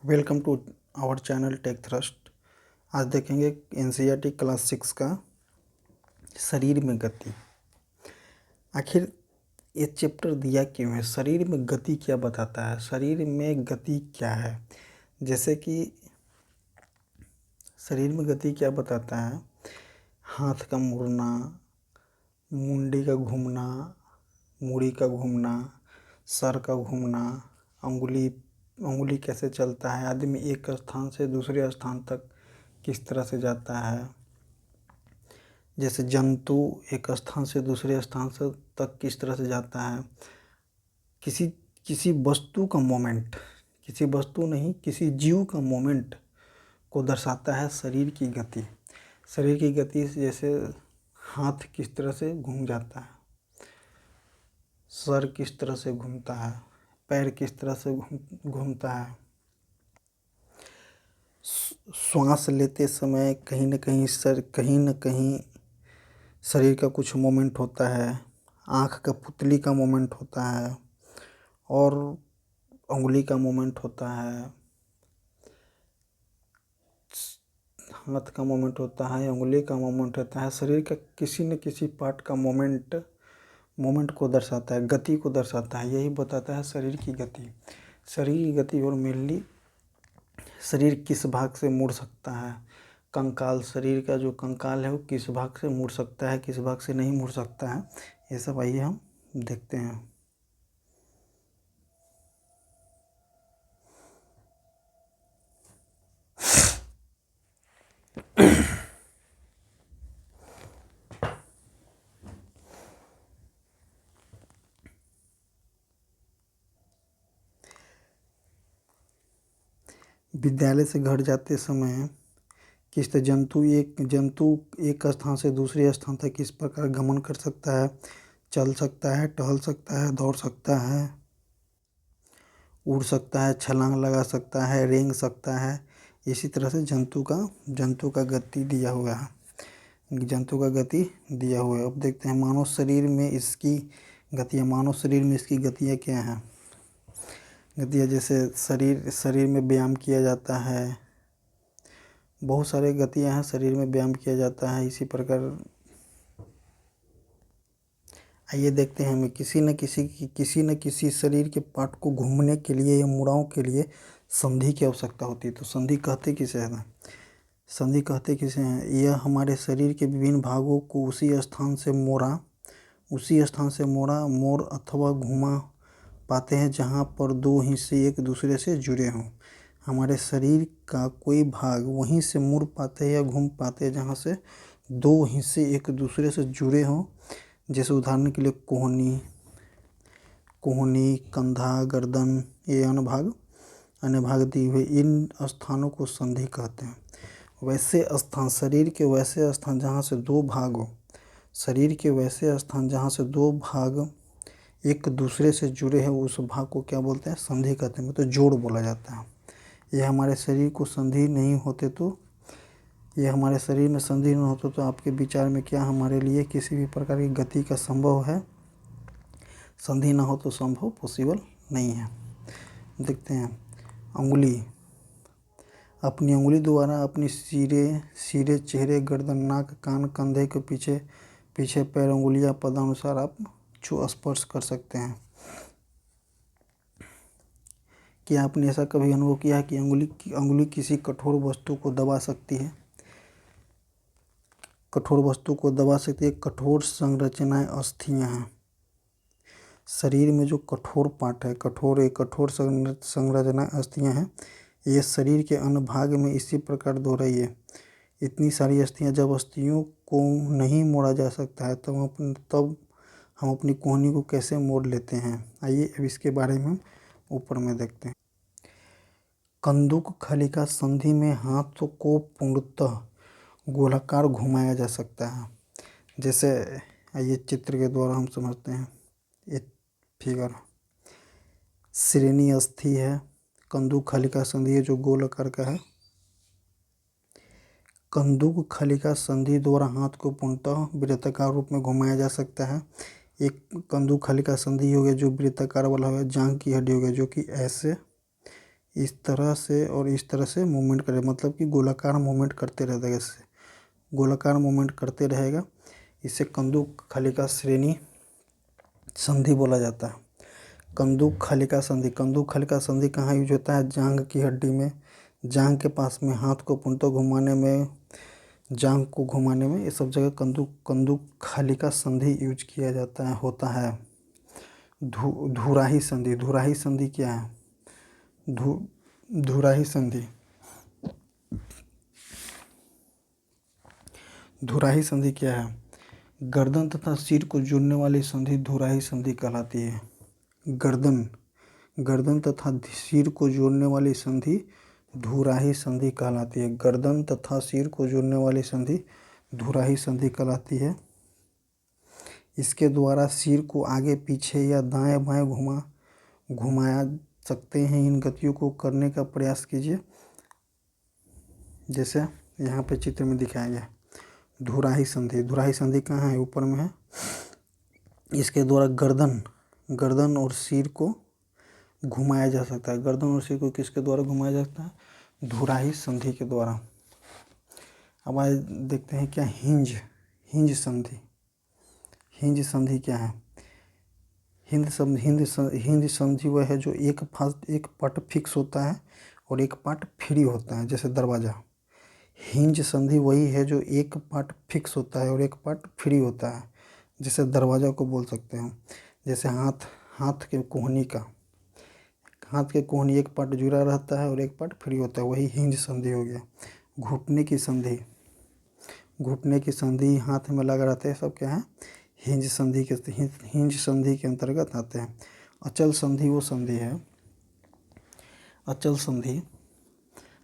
Welcome to our channel tech thrust. आज देखेंगे NCERT class 6 का शरीर में गति। आखिर ये चैप्टर दिया क्यों है? शरीर में गति क्या बताता है? शरीर में गति क्या है? जैसे कि शरीर में गति क्या बताता है? हाथ का मुड़ना, मुंडी का घूमना, मूड़ी का घूमना, सर का घूमना, अंगुली कैसे चलता है, आदमी एक स्थान से दूसरे स्थान तक किस तरह से जाता है, जैसे जंतु एक स्थान से दूसरे स्थान से तक किस तरह से जाता है, किसी वस्तु का मोमेंट, किसी वस्तु नहीं किसी जीव का मोमेंट को दर्शाता है शरीर की गति। शरीर की गति जैसे हाथ किस तरह से घूम जाता है, सर किस तरह से घूमता है, पैर किस तरह से घूमता है, श्वास लेते समय कहीं न कहीं शरीर का कुछ मोमेंट होता है, आँख का पुतली का मोमेंट होता है और उंगली का मोमेंट होता है, हाथ का मोमेंट होता है, उंगली का मोमेंट होता है। शरीर का किसी न किसी पार्ट का मोमेंट को दर्शाता है, गति को दर्शाता है। यही बताता है शरीर की गति। शरीर की गति और मेनली शरीर किस भाग से मुड़ सकता है, कंकाल, शरीर का जो कंकाल है वो किस भाग से मुड़ सकता है, किस भाग से नहीं मुड़ सकता है, ये सब आइए हम देखते हैं। विद्यालय से घर जाते समय किस जंतु एक स्थान से दूसरे स्थान तक किस प्रकार गमन कर सकता है, चल सकता है, टहल सकता है, दौड़ सकता है, उड़ सकता है, छलांग लगा सकता है, रेंग सकता है। इसी तरह से जंतु का गति दिया हुआ है, जंतु का गति दिया हुआ है। अब देखते हैं मानव शरीर में इसकी गतियाँ क्या हैं। गतियाँ जैसे शरीर में व्यायाम किया जाता है, बहुत सारे गतियाँ हैं, शरीर में व्यायाम किया जाता है। इसी प्रकार आइए देखते हैं हमें किसी न किसी शरीर के पार्ट को घूमने के लिए या मुड़ाव के लिए संधि की आवश्यकता होती है। तो संधि कहते किसे हैं? यह हमारे शरीर के विभिन्न भागों को उसी स्थान से मोड़ अथवा घुमा पाते हैं जहाँ पर दो हिस्से एक दूसरे से जुड़े हों। हमारे शरीर का कोई भाग वहीं से मुड़ पाते हैं या घूम पाते हैं जहाँ से दो हिस्से एक दूसरे से जुड़े हों। जैसे उदाहरण के लिए कोहनी, कंधा, गर्दन, ये अन्य भाग दिए हुए, इन स्थानों को संधि कहते हैं। शरीर के वैसे स्थान जहाँ से दो भाग एक दूसरे से जुड़े हैं, उस भाग को क्या बोलते हैं? संधि कहते हैं, मतलब जोड़ बोला जाता है। यह हमारे शरीर में संधि नहीं होते तो आपके विचार में क्या हमारे लिए किसी भी प्रकार की गति का संभव है? संधि ना हो तो संभव पॉसिबल नहीं है। देखते हैं अपनी उंगली द्वारा अपनी सिरे, चेहरे, गर्दन, नाक, कान, कंधे के पीछे पैर, उंगलियां पदानुसार आप छू स्पर्श कर सकते हैं। क्या आपने ऐसा कभी अनुभव किया है कि अंगुली किसी कठोर वस्तु को दबा सकती है? कठोर संरचनाएं अस्थियां हैं। शरीर में जो कठोर पार्ट है, कठोर संरचना अस्थियां हैं, ये शरीर के अन्य भाग में इसी प्रकार दोहराई है। इतनी सारी अस्थियां, जब अस्थियों को नहीं मोड़ा जा सकता है तब हम अपनी कोहनी को कैसे मोड़ लेते हैं? आइए अब इसके बारे में हम ऊपर में देखते हैं। कंदुक खलिका संधि में हाथ को पूर्णतः गोलाकार घुमाया जा सकता है। जैसे आइए चित्र के द्वारा हम समझते हैं। ये फिगर श्रेणी अस्थि है, कंदुक खलिका संधि है जो गोल आकार का है। कंदुक खलिका संधि द्वारा हाथ को पूर्णतः वृत्ताकार रूप में घुमाया जा सकता है। एक कंदुक खलिका संधि हो गया जो वृत्ताकार वाला हो गया, जांघ की हड्डी हो गया जो कि ऐसे इस तरह से और इस तरह से मूवमेंट करे, मतलब कि गोलाकार मूवमेंट करते रहता है। इससे गोलाकार मूवमेंट करते रहेगा, इसे कंदुक खालिका श्रेणी संधि बोला जाता है। कंदुक खालिका संधि, कंदुक खालिका संधि कहाँ यूज होता है? जांघ की हड्डी में, जांघ के पास में, हाथ को पूर्णतः घुमाने में, जांघ को घुमाने में, ये सब जगह कंदुक खालिका संधि यूज किया जाता है, होता है। धुराही संधि, धुराही संधि क्या है? धुराही संधि, धुराही संधि क्या है? गर्दन तथा सिर को जोड़ने वाली संधि धुराही संधि कहलाती है। गर्दन तथा सिर को जोड़ने वाली संधि धुराही संधि कहलाती है। गर्दन तथा सिर को जोड़ने वाली संधि धुराही संधि कहलाती है। इसके द्वारा सिर को आगे पीछे या दाएं बाएं घुमाया सकते हैं। इन गतियों को करने का प्रयास कीजिए, जैसे यहाँ पे चित्र में दिखाया गया। धुराही संधि, धुराही संधि कहाँ है? ऊपर में है। इसके द्वारा गर्दन और सिर को घुमाया जा सकता है। गर्दन और सिर को किसके द्वारा घुमाया जा सकता है? धुराही संधि के द्वारा। अब आइए देखते हैं क्या हिंज संधि। हिंज संधि क्या है? हिंज संधि वह है जो एक पार्ट फिक्स होता है और एक पार्ट फ्री होता है, जैसे दरवाजा। हिंज संधि वही है जो एक पार्ट फिक्स होता है और एक पार्ट फ्री होता है, जैसे दरवाजा को बोल सकते हैं। जैसे हाथ के कोहनी एक पार्ट जुड़ा रहता है और एक पार्ट फ्री होता है, वही हिंज संधि हो गया। घुटने की संधि हाथ में लगा रहता है, सब क्या है? हिंज संधि के अंतर्गत आते हैं। अचल संधि वो संधि है, अचल संधि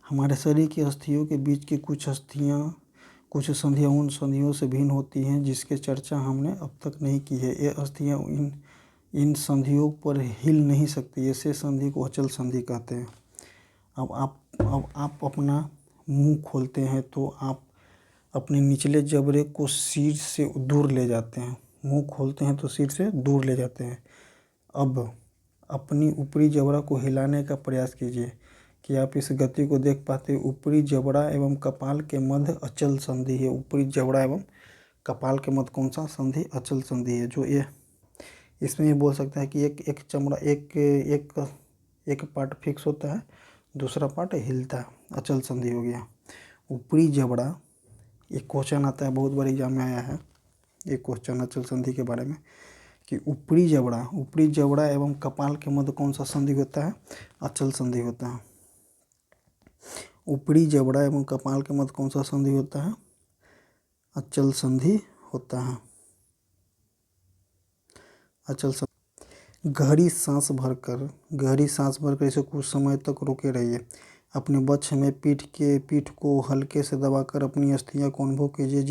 हमारे शरीर की अस्थियों के बीच की कुछ संधियाँ उन संधियों से भिन्न होती हैं जिसके चर्चा हमने अब तक नहीं की है। ये अस्थियाँ इन संधियों पर हिल नहीं सकती, ऐसे संधि को अचल संधि कहते हैं। अब आप अपना मुंह खोलते हैं तो आप अपने निचले जबड़े को सिर से दूर ले जाते हैं। मुंह खोलते हैं तो सिर से दूर ले जाते हैं। अब अपनी ऊपरी जबड़ा को हिलाने का प्रयास कीजिए कि आप इस गति को देख पाते हैं। ऊपरी जबड़ा एवं कपाल के मध्य अचल संधि है। ऊपरी जबड़ा एवं कपाल के मध्य कौन सा संधि? अचल संधि है। जो ये इसमें ये बोल सकता है कि एक चमड़ा एक पार्ट फिक्स होता है, दूसरा पार्ट हिलता है, अचल संधि हो गया। ऊपरी जबड़ा, एक क्वेश्चन आता है, बहुत बार एग्जाम में आया है एक क्वेश्चन अचल संधि के बारे में कि ऊपरी जबड़ा एवं कपाल के मध्य कौन सा संधि होता है? अचल संधि होता है। ऊपरी जबड़ा एवं कपाल के मध्य कौन सा संधि होता है? अचल संधि होता है। अचल संधि। गहरी सांस भरकर इसे कुछ समय तक रोके रहिए। अपने वक्ष में पीठ को हल्के से दबाकर अपनी अस्थियां को अनुभव कीजिए।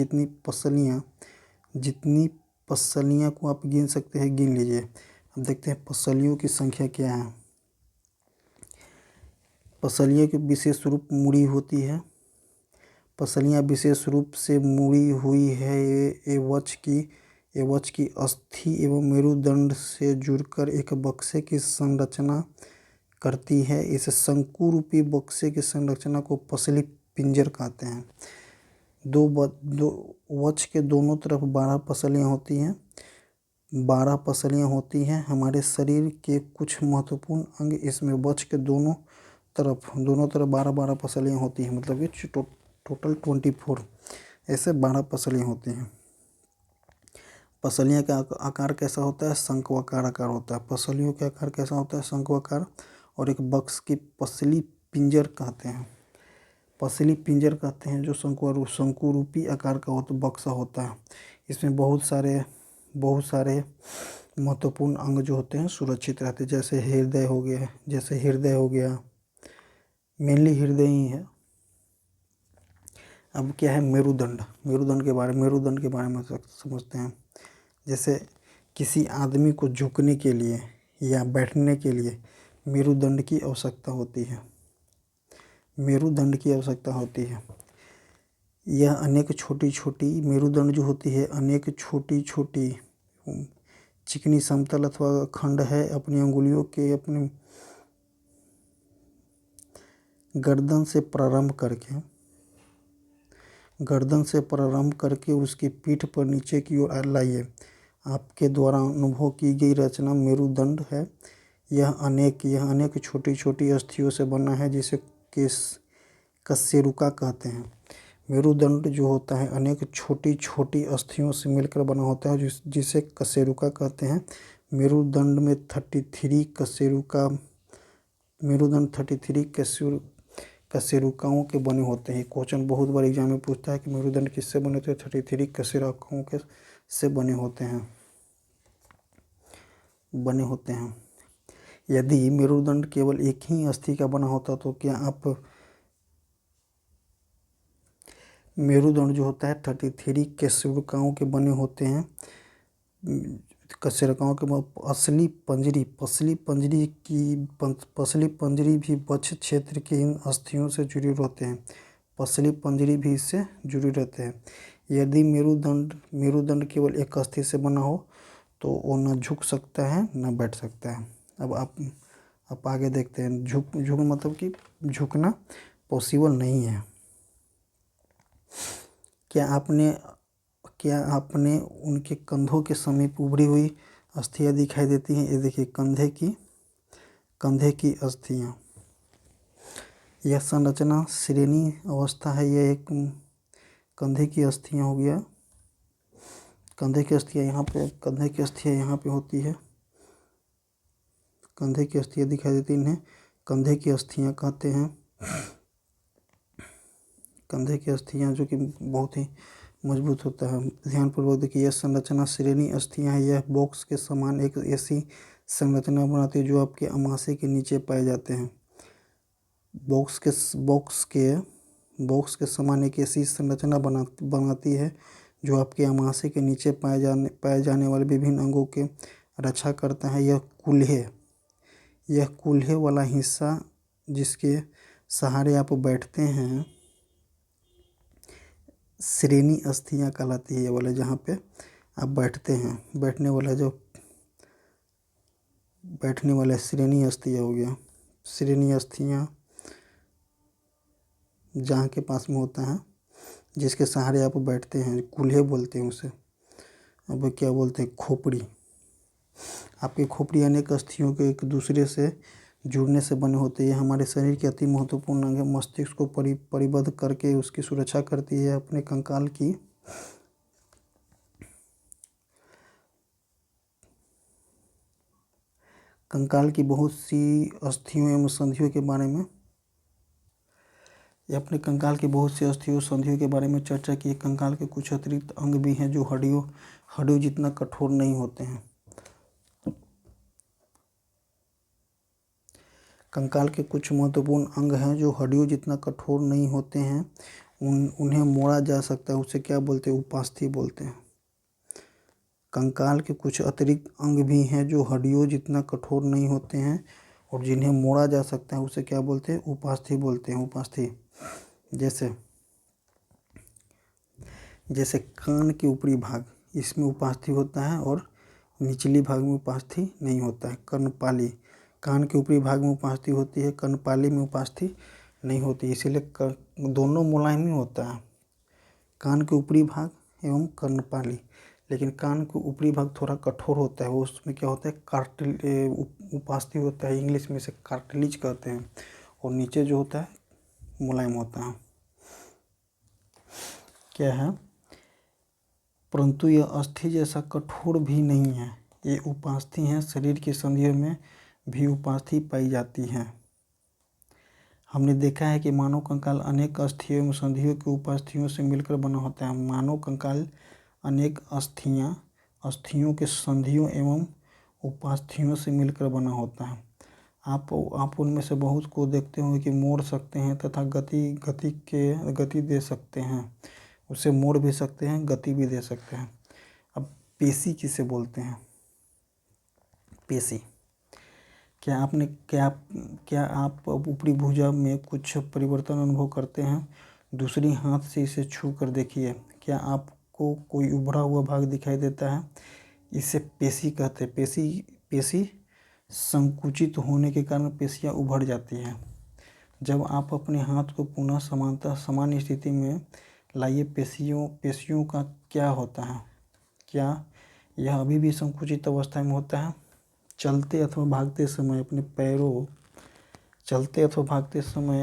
जितनी पसलियां को आप गिन सकते हैं गिन लीजिए। अब देखते हैं पसलियों की संख्या क्या है। पसलियों की विशेष रूप मुड़ी होती है। पसलियां विशेष रूप से मुड़ी हुई है। ये वक्ष की अस्थि एवं मेरुदंड से जुड़कर एक बक्से की संरचना करती है। इस शंकु रूपी बक्से की संरचना को पसली पिंजर कहते हैं। दो वक्ष के दोनों तरफ 12 पसलियां होती हैं। 12 पसलियां होती हैं। हमारे शरीर के कुछ महत्वपूर्ण अंग इसमें वक्ष के दोनों तरफ 12 पसलियां होती हैं, मतलब कि टोटल 24 ऐसे 12 पसलियां होती हैं। पसलियां का आकार कैसा होता है? शंक्वाकार आकार होता है। पसलियों का आकार कैसा होता है? शंक्वाकार। और एक बक्स की पसली पिंजर कहते हैं। पसली पिंजर कहते हैं जो शंकु रूपी आकार का बक्सा होता है। इसमें बहुत सारे महत्वपूर्ण अंग जो होते हैं सुरक्षित रहते हैं, जैसे हृदय हो गया, मेनली हृदय ही है। अब क्या है? मेरुदंड के बारे में समझते हैं। जैसे किसी आदमी को झुकने के लिए या बैठने के लिए मेरुदंड की आवश्यकता होती है। यह अनेक छोटी मेरुदंड जो होती है, अनेक छोटी चिकनी समतल अथवा खंड है। अपनी अंगुलियों के गर्दन से प्रारंभ करके उसकी पीठ पर नीचे की ओर लाइए। आपके द्वारा अनुभव की गई रचना मेरुदंड है। यह अनेक छोटी छोटी अस्थियों से बना है जिसे कशेरुका कहते हैं। मेरुदंड जो होता है अनेक छोटी छोटी अस्थियों से मिलकर बना होता है जिसे कशेरुका कहते हैं। मेरुदंड में 33 कशेरुकाओं के बने होते हैं। क्वेश्चन बहुत बार एग्जाम में पूछता है कि मेरुदंड किससे बने होते हैं। 33 कशेरुकाओं के से बने होते हैं। यदि मेरुदंड केवल एक ही अस्थि का बना होता तो क्या आप मेरुदंड जो होता है 33 कशेरुकाओं के बने होते हैं। कशेरुकाओं के पसली पंजरी भी वक्ष क्षेत्र के इन अस्थियों से जुड़े रहते हैं। पसली पंजरी भी इससे जुड़े रहते हैं। यदि मेरुदंड केवल एक अस्थि से बना हो तो वो न झुक सकता है न बैठ सकता है। अब आप आगे देखते हैं। झुक मतलब कि झुकना पॉसिबल नहीं है। क्या आपने उनके कंधों के समीप उभरी हुई अस्थियां दिखाई देती हैं। ये देखिए कंधे की अस्थियां। यह संरचना श्रेणी अवस्था है। यह एक कंधे की अस्थियां हो गया। कंधे की अस्थियां यहाँ पे होती है। कंधे की अस्थियां दिखाई देती हैं, इन्हें कंधे की अस्थियां कहते हैं। कंधे की अस्थियां जो कि बहुत ही मजबूत होता है। ध्यानपूर्वक देखिए। यह संरचना श्रेणी अस्थियां है। यह बॉक्स के समान एक ऐसी संरचना बनाती है जो आपके अमाशय के नीचे पाए जाते हैं। बॉक्स के समान एक ऐसी संरचना बनाती है जो आपके अमाशय के नीचे पाए जाने वाले विभिन्न अंगों के रक्षा करता है। यह कूल्हे वाला हिस्सा जिसके सहारे आप बैठते हैं श्रेणी अस्थियां कहलाती है। ये वाले जहाँ पे आप बैठते हैं, बैठने वाला श्रेणी अस्थियां हो गया। श्रेणी अस्थियां जहाँ के पास में होता है जिसके सहारे आप बैठते हैं, कूल्हे बोलते हैं उसे। अब क्या बोलते हैं, खोपड़ी। आपकी खोपड़ी अनेक अस्थियों के एक दूसरे से जुड़ने से बने होते हैं। हमारे शरीर के अति महत्वपूर्ण अंग है। मस्तिष्क को परिबद्ध करके उसकी सुरक्षा करती है। अपने कंकाल की बहुत सी अस्थियों एवं संधियों के बारे में चर्चा की। कंकाल के कुछ अतिरिक्त अंग भी हैं जो हड्डियों जितना कठोर नहीं होते हैं। कंकाल के कुछ महत्वपूर्ण अंग हैं जो हड्डियों जितना कठोर नहीं होते हैं। उन्हें मोड़ा जा सकता है। उसे क्या बोलते हैं, उपास्थि बोलते हैं। कंकाल के कुछ अतिरिक्त अंग भी हैं जो हड्डियों जितना कठोर नहीं होते हैं और जिन्हें मोड़ा जा सकता है उसे क्या बोलते हैं, उपास्थि बोलते हैं। उपास्थि जैसे कान के ऊपरी भाग, इसमें उपास्थि होता है और निचली भाग में उपास्थि नहीं होता है। कर्णपाली, कान के ऊपरी भाग में उपास्थि होती है, कर्णपाली में उपास्थि नहीं होती। इसीलिए दोनों मुलायम ही होता है, कान के ऊपरी भाग एवं कर्णपाली। लेकिन कान के ऊपरी भाग थोड़ा कठोर होता है। वो उसमें क्या होता है, उपास्थि होता है। इंग्लिश में इसे कार्टिलेज कहते हैं। और नीचे जो होता है मुलायम होता है। क्या है, परंतु यह अस्थि जैसा कठोर भी नहीं है। ये उपास्थि हैं। शरीर की संधियों में भी उपास्थि पाई जाती हैं। हमने देखा है कि मानव कंकाल अनेक अस्थियों एवं संधियों की उपास्थियों से मिलकर बना होता है। मानव कंकाल अनेक अस्थियों के संधियों एवं उपास्थियों से मिलकर बना होता है। आप उनमें से बहुत को देखते होंगे कि मोड़ सकते हैं तथा गति दे सकते हैं। उसे मोड़ भी सकते हैं, गति भी दे सकते हैं। अब पेशी किसे बोलते हैं, पेशी। क्या आप ऊपरी भुजा में कुछ परिवर्तन अनुभव करते हैं। दूसरी हाथ से इसे छू कर देखिए। क्या आपको कोई उभरा हुआ भाग दिखाई देता है। इसे पेशी कहते हैं। पेशी संकुचित होने के कारण पेशियां उभर जाती हैं। जब आप अपने हाथ को पुनः समानता सामान्य स्थिति में लाइए, पेशियों का क्या होता है? क्या यह अभी भी संकुचित अवस्था में होता है? चलते अथवा भागते समय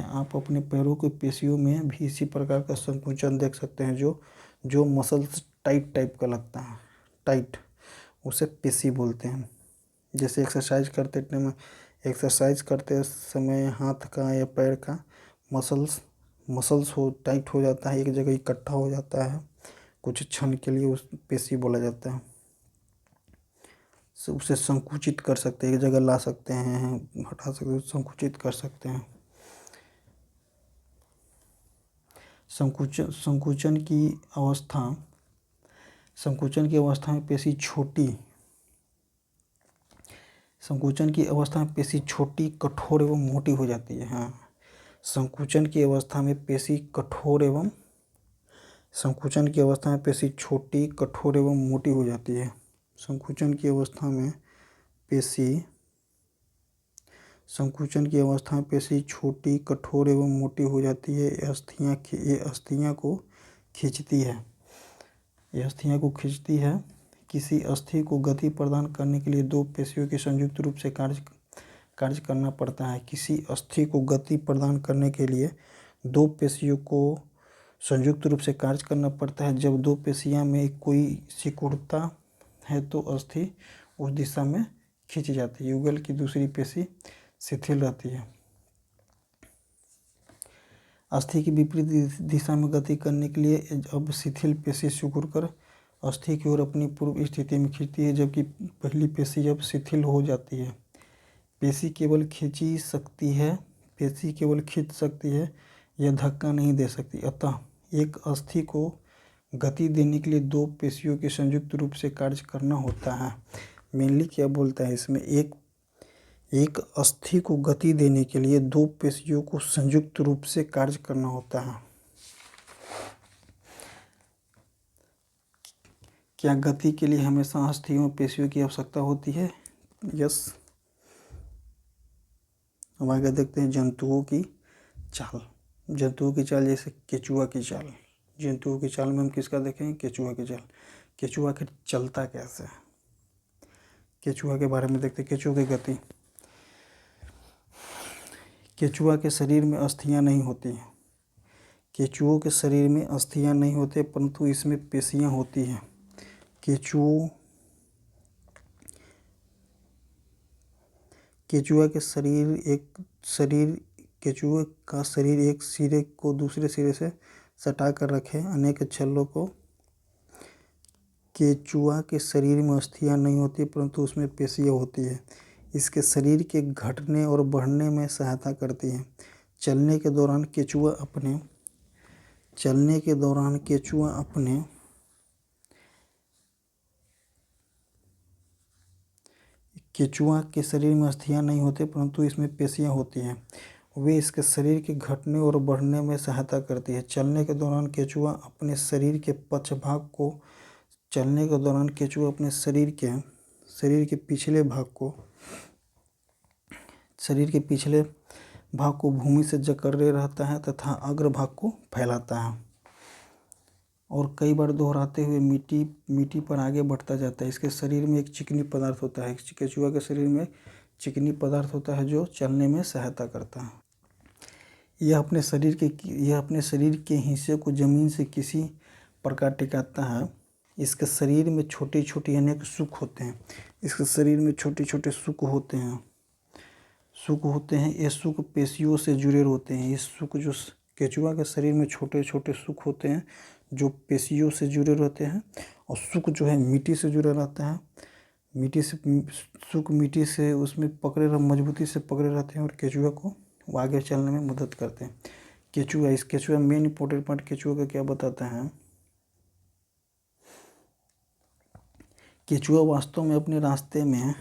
आप अपने पैरों की पेशियों में भी इसी प्रकार का संकुचन देख सकते हैं, जो मसल्स टाइट टाइप का लगता है, टाइट, उसे पेशी बोलते हैं। जैसे एक्सरसाइज करते समय हाथ का या पैर का मसल्स टाइट हो जाता है, एक जगह इकट्ठा हो जाता है कुछ क्षण के लिए, उस पेशी बोला जाता है। उसे संकुचित कर सकते हैं, एक जगह ला सकते हैं, हटा सकते हैं, संकुचित कर सकते हैं। संकुचन की अवस्था में पेशी छोटी, कठोर एवं मोटी हो जाती है। हाँ, संकुचन की अवस्था में पेशी छोटी, कठोर एवं मोटी हो जाती है। संकुचन की अवस्था में पेशी छोटी, कठोर एवं मोटी हो जाती है। ये अस्थियां को खींचती है। किसी अस्थि को गति प्रदान करने के लिए दो पेशियों के संयुक्त रूप से कार्य करना पड़ता है। किसी अस्थि को गति प्रदान करने के लिए दो पेशियों को संयुक्त रूप से कार्य करना पड़ता है। जब दो पेशियों में कोई सिकुड़ता है तो अस्थि उस दिशा में खींची जाती है। युगल की दूसरी पेशी शिथिल रहती है। अस्थि की विपरीत दिशा में गति करने के लिए अब शिथिल पेशी सिकुड़कर अस्थि की ओर अपनी पूर्व स्थिति में खींचती है, जबकि पहली पेशी जब शिथिल हो जाती है। पेशी केवल खींच सकती है, यह धक्का नहीं दे सकती। अतः एक अस्थि को गति देने के लिए दो पेशियों के संयुक्त रूप से कार्य करना होता है। मेनली क्या बोलता है इसमें, एक अस्थि को गति देने के लिए दो पेशियों को संयुक्त रूप से कार्य करना होता है। क्या गति के लिए हमेशा अस्थियों पेशियों की आवश्यकता होती है? यस। अब आगे देखते हैं जंतुओं की चाल। जैसे केचुआ की चाल। जंतुओं की चाल में हम किसका देखेंगे? केचुआ की चाल। केचुआ के चलता कैसे है, केचुआ के बारे में देखते हैं। केचुआ की गति। केचुआ के शरीर में अस्थियां नहीं होती हैं। केचुओं के शरीर में अस्थियां नहीं होती, परंतु इसमें पेशियां होती हैं। केचुआ का शरीर एक सिरे को दूसरे सिरे से सटा कर रखे अनेक छल्लों को। केचुआ के शरीर में अस्थियां नहीं होती, परंतु उसमें पेशियां होती है। इसके शरीर के घटने और बढ़ने में सहायता करती हैं। चलने के दौरान केचुआ के शरीर में अस्थियां नहीं होती, परंतु इसमें पेशियां होती हैं। वे इसके शरीर के घटने और बढ़ने में सहायता करती है। चलने के दौरान केचुआ अपने शरीर के पिछले भाग को भूमि से जकड़े रहता है तथा अग्र भाग को फैलाता है और कई बार दोहराते हुए मिट्टी पर आगे बढ़ता जाता है। इसके शरीर में एक चिकनी पदार्थ होता है। केचुआ के शरीर में चिकनी पदार्थ होता है जो चलने में सहायता करता है। यह अपने शरीर के हिस्से को जमीन से किसी प्रकार टिकाता है। इसके शरीर में छोटी छोटी अनेक सुक होते हैं। ये सुक पेशियों से जुड़े होते हैं। ये सुक जो केचुआ के शरीर में छोटे छोटे सुक होते हैं जो पेशियों से जुड़े रहते हैं, और सुक जो है मिट्टी से जुड़ा रहता है। मिट्टी से उसमें मजबूती से पकड़े रहते हैं और केचुआ को वो आगे चलने में मदद करते हैं। केचुआ मेन इंपॉर्टेंट पॉइंट केचुआ का क्या बताता है? केचुआ वास्तव में अपने रास्ते में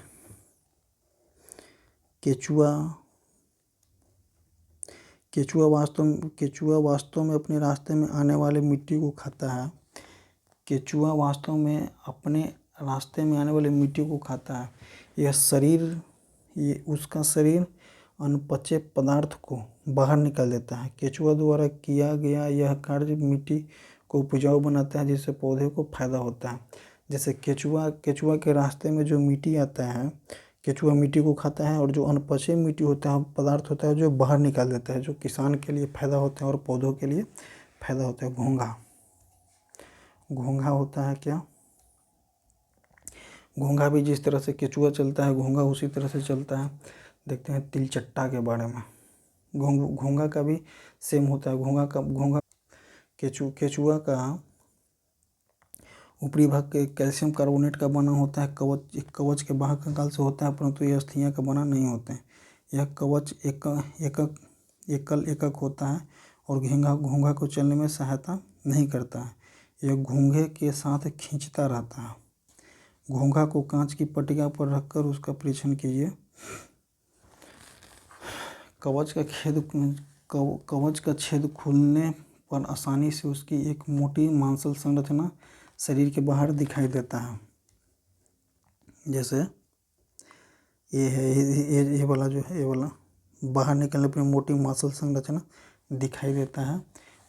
आने वाले मिट्टी को खाता है। उसका शरीर अनपचे पदार्थ को बाहर निकाल देता है। केंचुआ द्वारा किया गया यह कार्य मिट्टी को उपजाऊ बनाता है, जिससे पौधे को फायदा होता है। जैसे केंचुआ के रास्ते में जो मिट्टी आता है, केंचुआ मिट्टी को खाता है और जो अनपचे मिट्टी होता है, पदार्थ होता है, जो बाहर निकाल देता है, जो किसान के लिए फायदा होता है और पौधों के लिए फायदा होता है। घोंघा होता है क्या? घोंघा भी जिस तरह से केंचुआ चलता है, घोंघा उसी तरह से चलता है। देखते हैं तिलचट्टा के बारे में। घोंघा का भी सेम होता है। केंचुआ का ऊपरी भाग के कैल्शियम कार्बोनेट का बना होता है। कवच के बाह्य कंकाल से होता है, परंतु ये अस्थियां का बना नहीं होते हैं। यह कवच एकल एकक होता है और घोंघा को चलने में सहायता नहीं करता है। यह घोंघे के साथ खींचता रहता है। घोंघा को कांच की पट्टिका पर रखकर उसका परीक्षण कीजिए। कवच का छेद खुलने पर आसानी से उसकी एक मोटी मांसल संरचना शरीर के बाहर दिखाई देता है। जैसे ये है, ये वाला जो है, ये वाला बाहर निकलने पर मोटी मांसल संरचना दिखाई देता है।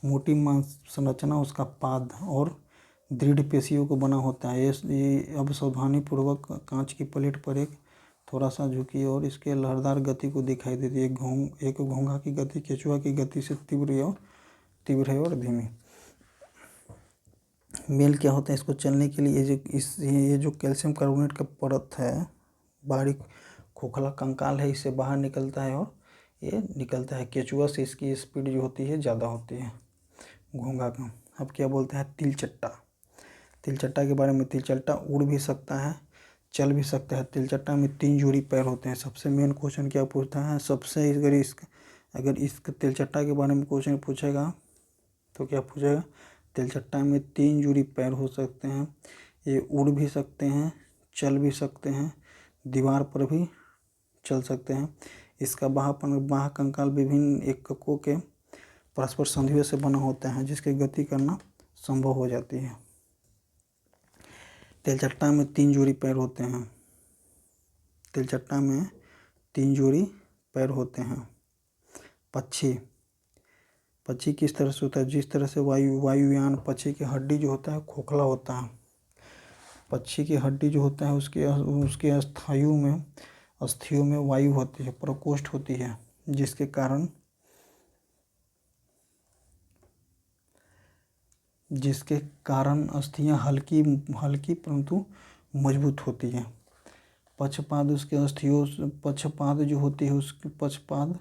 मोटी मांस संरचना उसका पाद और दृढ़ पेशियों को बना होता है। ये अब सावधानीपूर्वक कांच की प्लेट पर एक थोड़ा सा झुकी और इसके लहरदार गति को दिखाई देती है। एक घोंघा की गति केंचुआ की गति से तीव्र है और धीमी। मेल क्या होता है? इसको चलने के लिए ये जो कैल्शियम कार्बोनेट का परत है, बारीक खोखला कंकाल है, इससे बाहर निकलता है और ये निकलता है। केंचुआ से इसकी स्पीड जो होती है ज़्यादा होती है घोंघा का। अब क्या बोलते हैं? तिलचट्टा के बारे में। तिलचट्टा उड़ भी सकता है, चल भी सकता है। तिलचट्टा में 3 जोड़ी पैर होते हैं। सबसे मेन क्वेश्चन क्या पूछता है? अगर इस तिलचट्टा के बारे में क्वेश्चन पूछेगा तो क्या पूछेगा? तिलचट्टा में 3 जोड़ी पैर हो सकते हैं। ये उड़ भी सकते हैं, चल भी सकते हैं, दीवार पर भी चल सकते हैं। इसका बाह्य कंकाल विभिन्न एककों के परस्पर संधियों से बना होता है, जिसकी गति करना संभव हो जाती है। तिलचट्टा में 3 जोड़ी पैर होते हैं। तिलचट्टा में 3 जोड़ी पैर होते हैं। पक्षी किस तरह से होता है? जिस तरह से वायुयान पक्षी की हड्डी जो होता है खोखला होता है। पक्षी की हड्डी जो होता है उसके अस्थियों में वायु होती है, प्रकोष्ठ होती है, जिसके कारण अस्थियां हल्की परंतु मजबूत होती है। पक्षपाद जो होती है उसकी पक्षपाद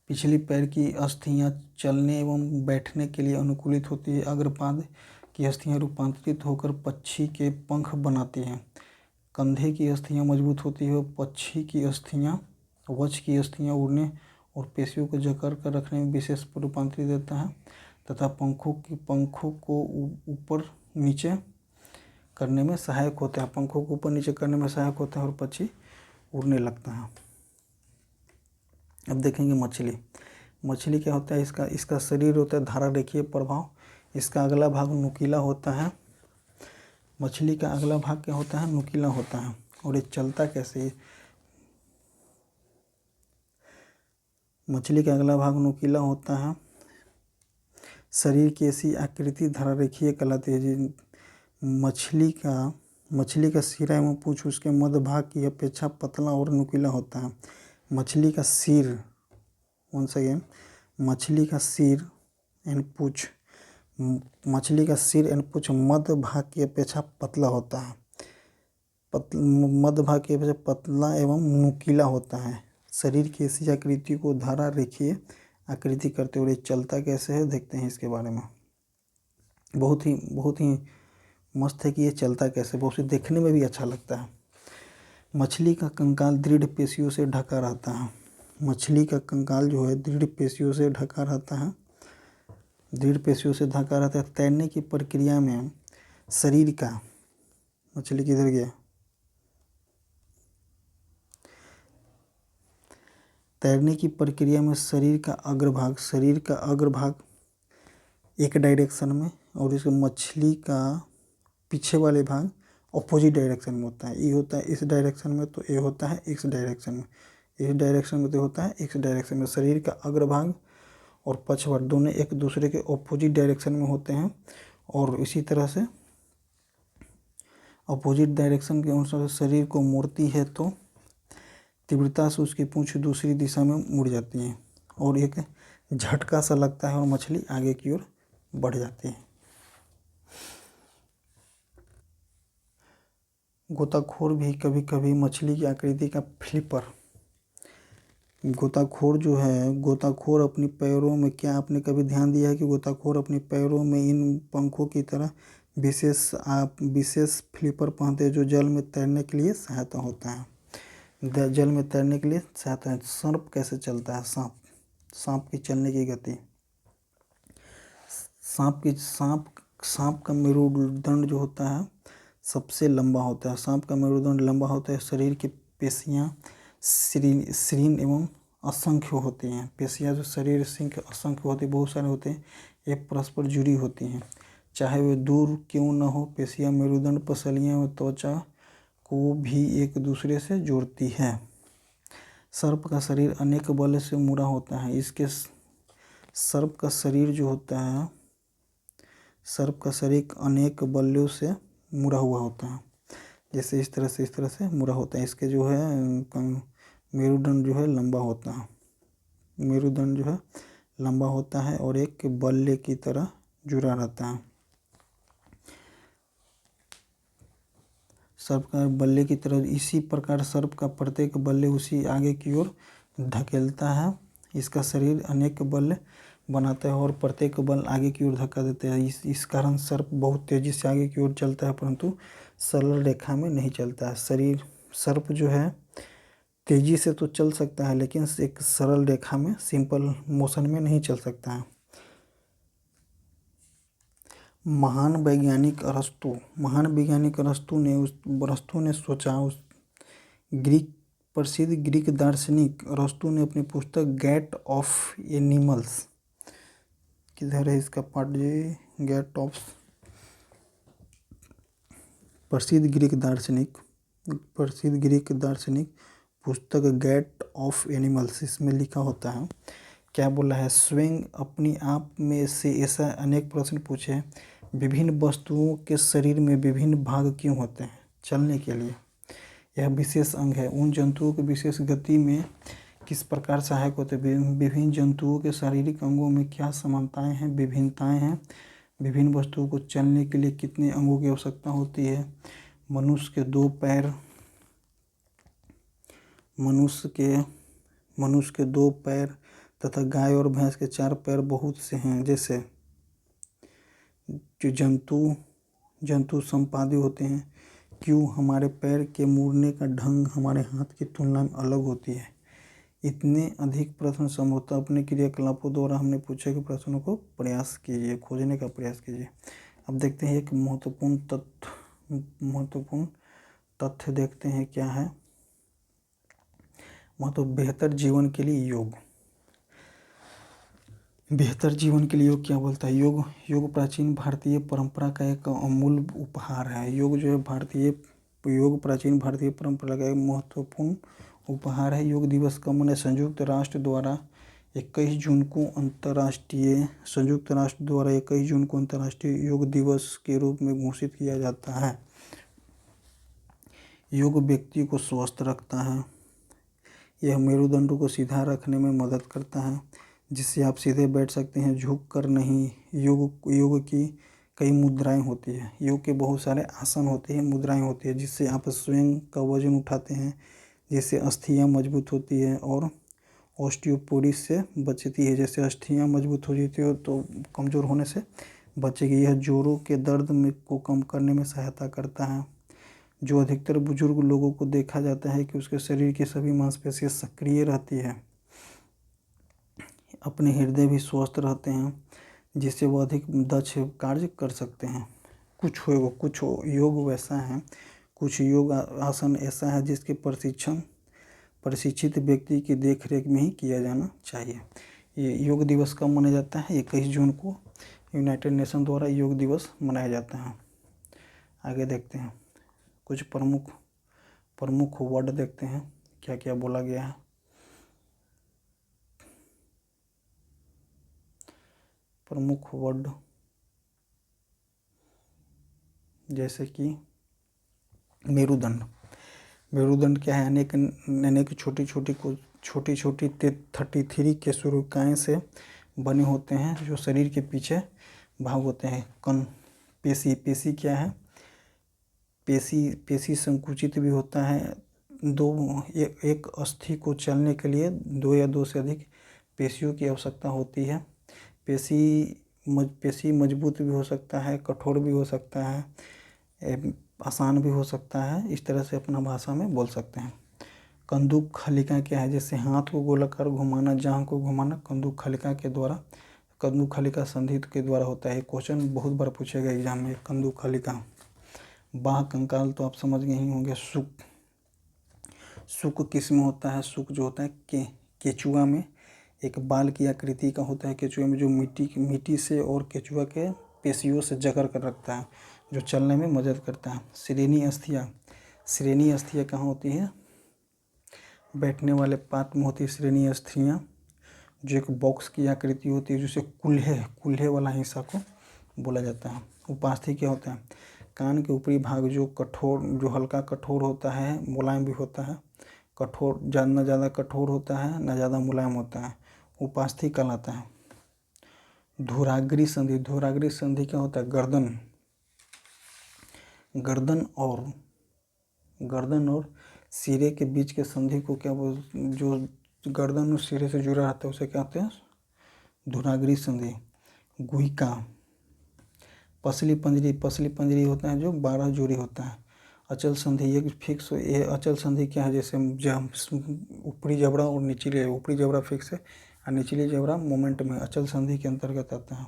पिछली पैर की अस्थियां चलने एवं बैठने के लिए अनुकूलित होती है। अग्रपाद की अस्थियां रूपांतरित होकर पक्षी के पंख बनाती हैं। कंधे की अस्थियां मजबूत होती है और वक्ष की अस्थियां उड़ने और पेशियों को जकड़ कर रखने में विशेष रूपांतरित देता है तथा पंखों को ऊपर नीचे करने में सहायक होता है। पंखों को ऊपर नीचे करने में सहायक होता है और पक्षी उड़ने लगता है। अब देखेंगे मछली क्या होता है? इसका शरीर होता है धारा रेखीय प्रभाव। इसका अगला भाग नुकीला होता है। मछली का अगला भाग क्या होता है? नुकीला होता है। और ये चलता कैसे? मछली का अगला भाग नुकीला होता है। शरीर की ऐसी आकृति धारा रेखीय कहलाती है। मछली का सिरा एवं पूंछ उसके मध्य भाग की अपेक्षा पतला और नुकीला होता है। मछली का सिर एंड पूंछ मध्य भाग की अपेक्षा पतला होता है। मध्य भाग की अपेक्षा पतला एवं नुकीला होता है। शरीर की ऐसी आकृति को धारा रेखीय आकृति करते हुए चलता कैसे है देखते हैं इसके बारे में। बहुत ही मस्त है कि ये चलता कैसे, बहुत ही देखने में भी अच्छा लगता है। मछली का कंकाल दृढ़ पेशियों से ढका रहता है। मछली का कंकाल जो है दृढ़ पेशियों से ढका रहता है। तैरने की प्रक्रिया में शरीर का मछली किधर गया? तैरने की प्रक्रिया में शरीर का अग्रभाग एक डायरेक्शन में और इसके मछली का पीछे वाले भाग अपोजिट डायरेक्शन में होता है। ये होता है इस डायरेक्शन में तो ये होता है इस डायरेक्शन में। इस डायरेक्शन में तो होता है, इस डायरेक्शन में शरीर का अग्रभाग और पक्षभाग दोनों एक दूसरे के ऑपोजिट डायरेक्शन में होते हैं। और इसी तरह से अपोजिट डायरेक्शन के अनुसार शरीर को मोड़ती है तो तीव्रता से उसकी पूंछ दूसरी दिशा में मुड़ जाती है और एक झटका सा लगता है और मछली आगे की ओर बढ़ जाती है। गोताखोर भी कभी कभी मछली की आकृति का फ्लिपर, गोताखोर अपनी पैरों में, क्या आपने कभी ध्यान दिया है कि गोताखोर अपने पैरों में इन पंखों की तरह विशेष फ्लिपर पहनते हैं जो जल में तैरने के लिए सहायता होता है। जल में तैरने के लिए सहायता है। सर्प कैसे चलता है? सांप की चलने की गति। सांप का मेरुदंड जो होता है सबसे लंबा होता है। सांप का मेरुदंड लंबा होता है। शरीर की पेशियां श्रीन एवं असंख्य होती हैं। पेशियां जो शरीर संख्य असंख्य होती, बहुत सारे होते हैं, ये परस्पर जुड़ी होती हैं, चाहे वे दूर क्यों न हो। पेशियां मेरुदंड, पसलियां व त्वचा को भी एक दूसरे से जोड़ती है। सर्प का शरीर अनेक बल से मुड़ा होता है। सर्प का शरीर जो होता है, सर्प का शरीर अनेक बल्यों से मुड़ा हुआ होता है, जैसे इस तरह से मुड़ा होता है। इसके जो है मेरुदंड जो है लंबा होता है, मेरुदंड जो है लंबा होता है और एक बल्ले की तरह जुड़ा रहता है। सर्प का बल्ले की तरह, इसी प्रकार सर्प का प्रत्येक बल्ले उसी आगे की ओर धकेलता है। इसका शरीर अनेक बल बनाता है और प्रत्येक बल आगे की ओर धक्का देता है। इस कारण सर्प बहुत तेजी से आगे की ओर चलता है, परंतु सरल रेखा में नहीं चलता है। सर्प जो है तेजी से तो चल सकता है, लेकिन एक सरल रेखा में, सिंपल मोशन में नहीं चल सकता है। महान वैज्ञानिक अरस्तु ने सोचा, प्रसिद्ध ग्रीक दार्शनिक अरस्तु ने अपनी पुस्तक गेट ऑफ एनिमल्स, किधर है इसका पार्ट जी, गेट ऑफ, प्रसिद्ध ग्रीक दार्शनिक पुस्तक गेट ऑफ एनिमल्स, इसमें लिखा होता है, क्या बोला है, स्वयं अपनी आप में से ऐसा अनेक प्रश्न पूछे, विभिन्न वस्तुओं के शरीर में विभिन्न भाग क्यों होते हैं? चलने के लिए। यह विशेष अंग है। उन जंतुओं की विशेष गति में किस प्रकार सहायक होते हैं? विभिन्न जंतुओं के शारीरिक अंगों में क्या समानताएं हैं, विभिन्नताएं हैं? विभिन्न वस्तुओं को चलने के लिए कितने अंगों की आवश्यकता होती है? मनुष्य के दो पैर तथा गाय और भैंस के 4 पैर बहुत से हैं। जैसे जो जंतु संपादी होते हैं, क्यों हमारे पैर के मुड़ने का ढंग हमारे हाथ की तुलना में अलग होती है? इतने अधिक प्रश्न संभवतः अपने क्रियाकलापों द्वारा हमने पूछे गए प्रश्नों को खोजने का प्रयास कीजिए। अब देखते हैं एक महत्वपूर्ण तथ्य देखते हैं क्या है। बेहतर जीवन के लिए योग। बेहतर जीवन के लिए योग क्या बोलता है? योग प्राचीन भारतीय परंपरा का एक अमूल्य उपहार है। योग प्राचीन भारतीय परंपरा का एक महत्वपूर्ण उपहार है। योग दिवस का मन संयुक्त राष्ट्र द्वारा 21 जून को अंतर्राष्ट्रीय योग दिवस के रूप में घोषित किया जाता है। योग व्यक्ति को स्वस्थ रखता है। यह मेरुदंड को सीधा रखने में मदद करता है, जिससे आप सीधे बैठ सकते हैं, झुक कर नहीं। योग की कई मुद्राएं होती है। योग के बहुत सारे आसन होते हैं, मुद्राएं होती है, जिससे आप स्वयं का वजन उठाते हैं, जिससे अस्थियां मजबूत होती है और ऑस्टियोपोरोसिस से बचती है। जैसे अस्थियां मजबूत हो जाती हो तो कमज़ोर होने से बचेगी। यह जोड़ों के दर्द को कम करने में सहायता करता है। जो अधिकतर बुजुर्ग लोगों को देखा जाता है कि उसके शरीर की सभी मांसपेशियां सक्रिय रहती है, अपने हृदय भी स्वस्थ रहते हैं, जिससे वो अधिक दक्ष कार्य कर सकते हैं। कुछ योग वैसा है, कुछ योग आसन ऐसा है जिसके प्रशिक्षित व्यक्ति की देखरेख में ही किया जाना चाहिए। ये योग दिवस कब मनाया जाता है? 21 जून को यूनाइटेड नेशन द्वारा योग दिवस मनाया जाता है। आगे देखते हैं कुछ प्रमुख वर्ड देखते हैं क्या क्या बोला गया है। प्रमुख वर्ड जैसे कि मेरुदंड। मेरुदंड क्या है? अनेक छोटी छोटी 33 केशिकाएं से बने होते हैं जो शरीर के पीछे भाग होते हैं। पेशी क्या है? पेशी संकुचित भी होता है। एक अस्थि को चलने के लिए 2 या 2 से अधिक पेशियों की आवश्यकता होती है। पेशी मजबूत भी हो सकता है, कठोर भी हो सकता है, आसान भी हो सकता है। इस तरह से अपना भाषा में बोल सकते हैं। कंदुक खलिका क्या है? जैसे हाथ को गोलाकार घुमाना, जांघ को घुमाना कंदुक खलिका के द्वारा, कंदुक खलिका संधि के द्वारा होता है। क्वेश्चन बहुत बार पूछेगा एग्जाम में, कंदुक खलिका। बाह कंकाल तो आप समझ गए ही होंगे। शुक किस में होता है? शुक जो होता है केचुआ में एक बाल की आकृति का होता है। केचुआ में जो मिट्टी से और केचुआ के पेशियों से जकड़ कर रखता है, जो चलने में मदद करता है। श्रेणी अस्थियाँ कहाँ होती है? बैठने वाले पार्ट में होती है श्रेणी अस्थियाँ, जो एक बॉक्स की आकृति होती है, जिसे कुल्हे वाला हिस्सा को बोला जाता है। उपास्थि क्या होता है? कान के ऊपरी भाग जो हल्का कठोर होता है, मुलायम भी होता है। न ज़्यादा कठोर होता है, न ज़्यादा मुलायम होता है, उपास्थि कहलाता है। धुराग्री संधि क्या होता है? गर्दन और सिरे के बीच के संधि को क्या जो गर्दन और सिरे से जुड़ा रहता है उसे क्या कहते हैं? धुराग्री संधि। गुहिका। पसली पंजरी होता है जो 12 जोड़ी होता है। अचल संधि ये फिक्स। ये अचल संधि क्या है? जैसे ऊपरी जबड़ा और ऊपरी जबड़ा फिक्स है और निचली जबड़ा मोमेंट में, अचल संधि के अंतर्गत आता है।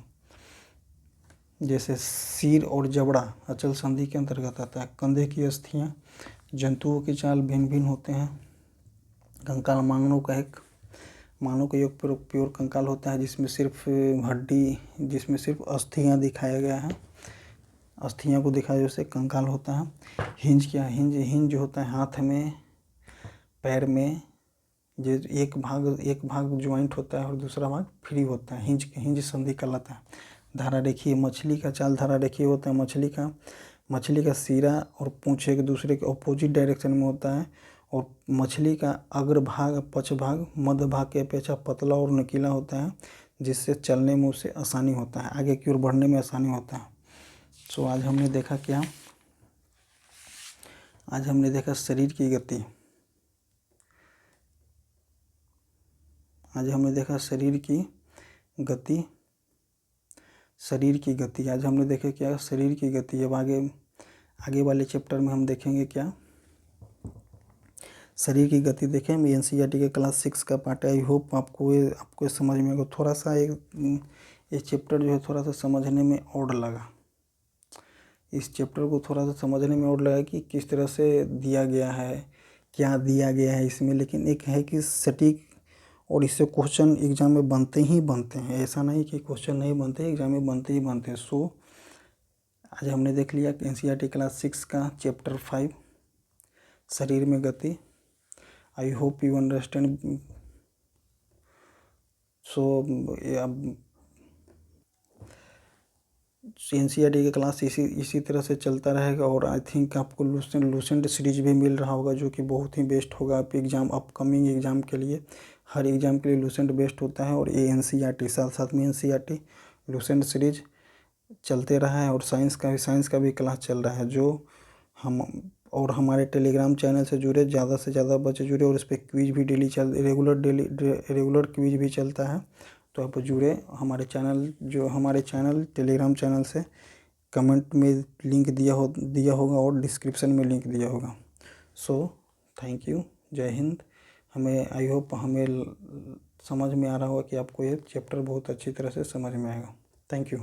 जैसे सिर और जबड़ा अचल संधि के अंतर्गत आता है। कंधे की अस्थियाँ। जंतुओं की चाल भिन्न भिन्न होते हैं। कंकाल मानव का एक प्योर कंकाल होता है जिसमें सिर्फ अस्थियाँ दिखाया गया है। अस्थियाँ को दिखाया जैसे कंकाल होता है। हिंज क्या है? हिंज जो होता है हाथ में, पैर में, जो एक भाग ज्वाइंट होता है और दूसरा भाग फ्री होता है। हिंज संधि कहलाता है। धारा रेखीय। मछली का चाल धारा रेखीय होता है। मछली का सिरा और पूंछ एक दूसरे के अपोजिट डायरेक्शन में होता है और मछली का अग्र भाग, पक्ष भाग मध्य भाग की अपेक्षा पतला और नुकीला होता है, जिससे चलने में उसे आसानी होता है, आगे की ओर बढ़ने में आसानी होता है। सो आज हमने देखा क्या? आज हमने देखा शरीर की गति। आज हमने देखा शरीर की गति। आज हमने देखा क्या? शरीर की गति। अब आगे वाले चैप्टर में हम देखेंगे क्या? शरीर की गति देखें। एनसीईआरटी के क्लास 6 का पार्ट है। आई होप आपको समझ में आएगा। थोड़ा सा ये चैप्टर जो है थोड़ा सा समझने में और लगा। इस चैप्टर को थोड़ा सा समझने में और लगा कि किस तरह से दिया गया है, क्या दिया गया है इसमें। लेकिन एक है कि सटीक, और इससे क्वेश्चन एग्जाम में बनते हैं। ऐसा नहीं कि क्वेश्चन नहीं बनते, एग्जाम में बनते हैं। सो आज हमने देख लिया एनसीईआरटी क्लास 6 का चैप्टर 5 शरीर में गति। I hope you understand. So NCERT का क्लास इसी तरह से चलता रहेगा। और आई थिंक आपको लूसेंट सीरीज भी मिल रहा होगा, जो कि बहुत ही बेस्ट होगा आप अपकमिंग एग्ज़ाम के लिए। हर एग्ज़ाम के लिए लूसेंट बेस्ट होता है। और ये एनसीईआरटी साथ में एनसीईआरटी लूसेंट सीरीज चलते रहा है। और साइंस का भी क्लास चल रहा है, जो हमारे टेलीग्राम चैनल से जुड़े ज़्यादा से ज़्यादा बच्चे जुड़े। और इस पर क्विज भी रेगुलर क्विज भी चलता है। तो आप जुड़े हमारे चैनल टेलीग्राम चैनल से। कमेंट में लिंक दिया होगा और डिस्क्रिप्शन में लिंक दिया होगा। So thank you. जय हिंद। आई होप हमें समझ में आ रहा होगा कि आपको ये चैप्टर बहुत अच्छी तरह से समझ में आएगा। Thank you.